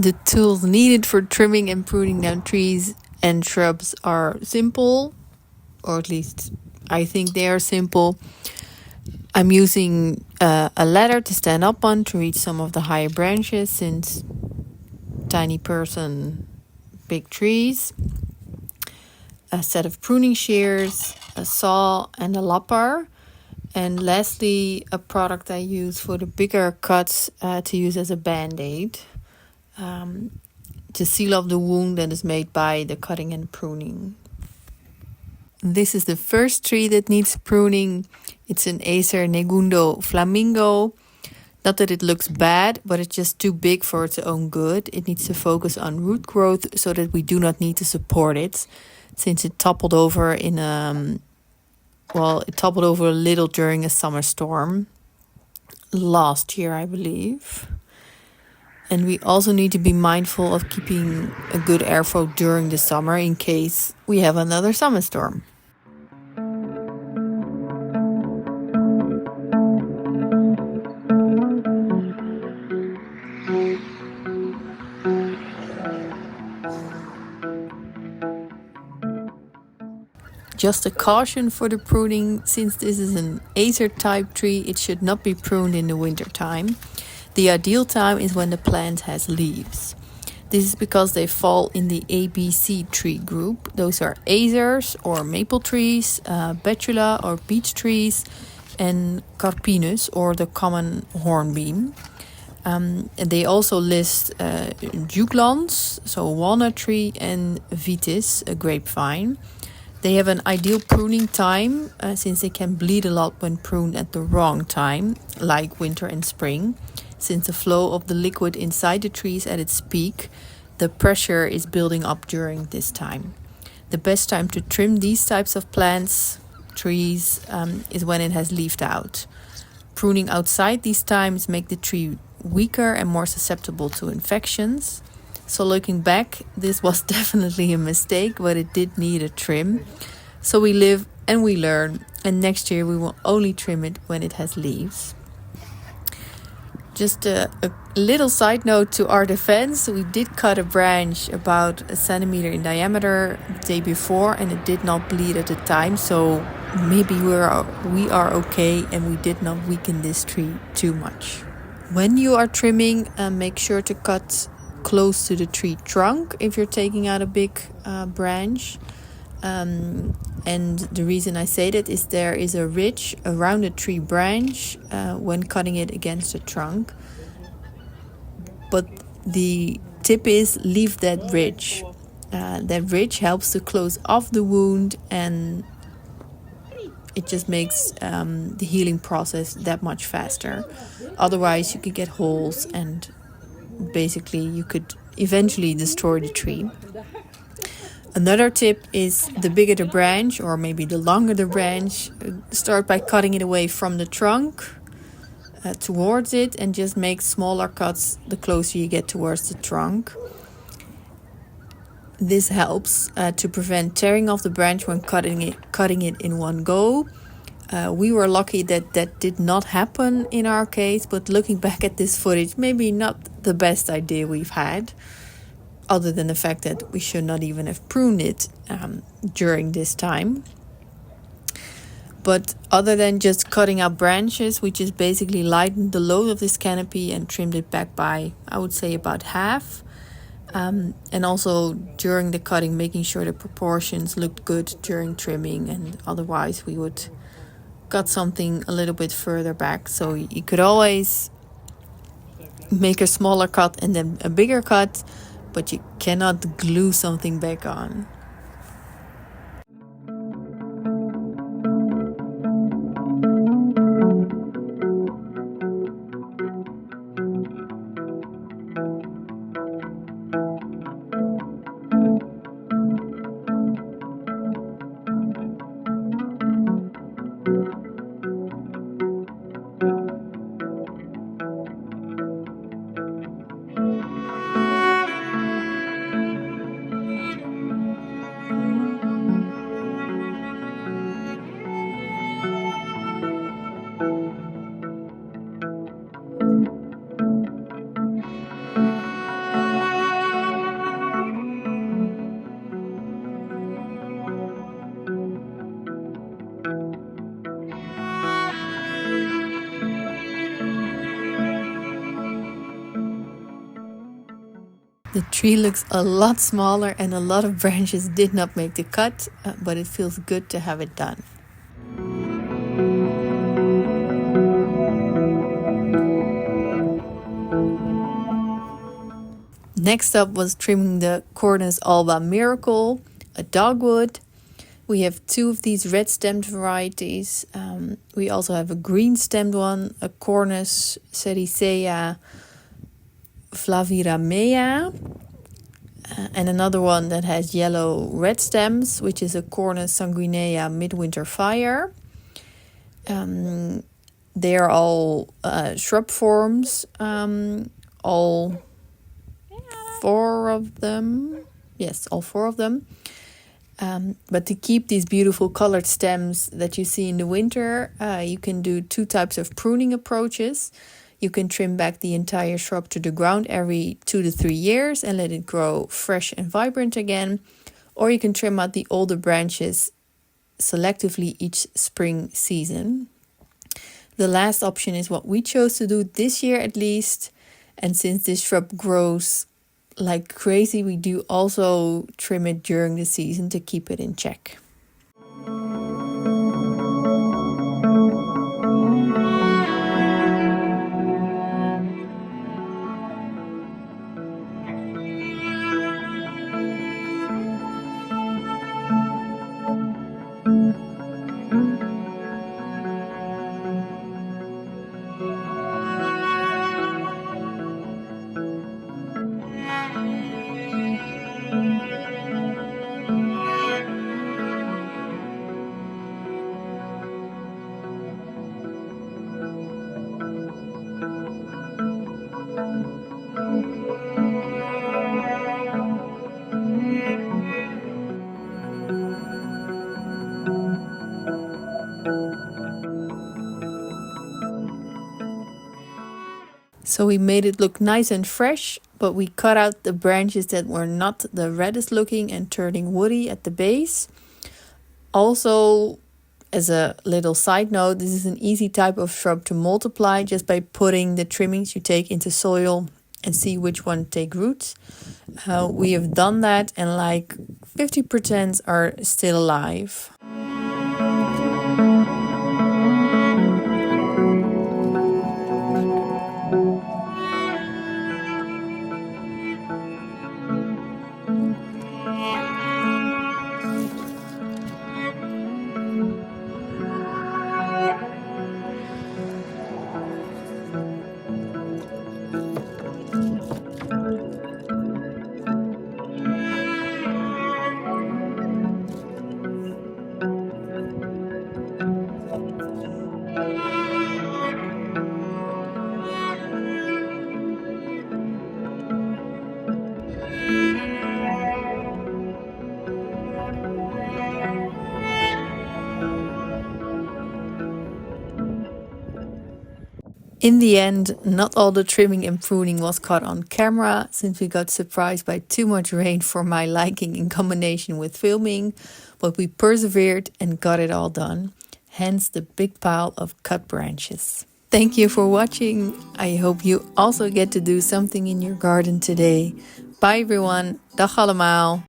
The tools needed for trimming and pruning down trees and shrubs are simple, or at least I think they are simple. I'm using a ladder to stand up on to reach some of the higher branches, since tiny person, big trees. A set of pruning shears, a saw, and a lapper. And lastly, a product I use for the bigger cuts to use as a band-aid to seal off the wound that is made by the cutting and pruning. This is the first tree that needs pruning. It's an Acer Negundo Flamingo. Not that it looks bad, but it's just too big for its own good. It needs to focus on root growth so that we do not need to support it, since it toppled over it toppled over a little during a summer storm last year, I believe. And we also need to be mindful of keeping a good airflow during the summer in case we have another summer storm. Just a caution for the pruning: since this is an Acer type tree, it should not be pruned in the winter time. The ideal time is when the plant has leaves. This is because they fall in the ABC tree group. Those are azers or maple trees, betula or beech trees, and carpinus or the common hornbeam. And they also list juglans, so a walnut tree, and vitis, a grapevine. They have an ideal pruning time since they can bleed a lot when pruned at the wrong time, like winter and spring. Since the flow of the liquid inside the tree is at its peak, the pressure is building up during this time. The best time to trim these types of plants, trees, is when it has leafed out. Pruning outside these times make the tree weaker and more susceptible to infections. So looking back, this was definitely a mistake, but it did need a trim. So we live and we learn, and next year we will only trim it when it has leaves. Just a little side note to our defense: we did cut a branch about 1 centimeter in diameter the day before, and it did not bleed at the time, so maybe we are okay and we did not weaken this tree too much. When you are trimming, make sure to cut close to the tree trunk if you're taking out a big branch. And the reason I say that is there is a ridge around the tree branch when cutting it against the trunk. But the tip is leave that ridge. That ridge helps to close off the wound, and it just makes the healing process that much faster. Otherwise, you could get holes, and basically you could eventually destroy the tree. Another tip is, the bigger the branch, or maybe the longer the branch, start by cutting it away from the trunk towards it, and just make smaller cuts the closer you get towards the trunk. This helps to prevent tearing off the branch when cutting it in one go. We were lucky that did not happen in our case, but looking back at this footage, maybe not the best idea we've had, other than the fact that we should not even have pruned it during this time. But other than just cutting out branches, we just basically lightened the load of this canopy and trimmed it back by, I would say, about half. And also during the cutting, making sure the proportions looked good during trimming, and otherwise we would cut something a little bit further back. So you could always make a smaller cut and then a bigger cut, but you cannot glue something back on. The tree looks a lot smaller and a lot of branches did not make the cut, but it feels good to have it done. Next up was trimming the Cornus alba miracle, a dogwood. We have two of these red stemmed varieties. We also have a green stemmed one, a Cornus sericea flaviramea, and another one that has yellow red stems, which is a Cornus sanguinea midwinter fire. They are all shrub forms, all four of them. Yes, all four of them. But to keep these beautiful colored stems that you see in the winter, you can do two types of pruning approaches. You can trim back the entire shrub to the ground every 2 to 3 years and let it grow fresh and vibrant again. Or you can trim out the older branches selectively each spring season. The last option is what we chose to do this year at least. And since this shrub grows like crazy, we do also trim it during the season to keep it in check. So we made it look nice and fresh, but we cut out the branches that were not the reddest looking and turning woody at the base. Also, as a little side note, this is an easy type of shrub to multiply just by putting the trimmings you take into soil and see which one take roots. We have done that and like 50% are still alive. In the end, not all the trimming and pruning was caught on camera since we got surprised by too much rain for my liking in combination with filming, but we persevered and got it all done, hence the big pile of cut branches. Thank you for watching. I hope you also get to do something in your garden today. Bye everyone. Dag allemaal.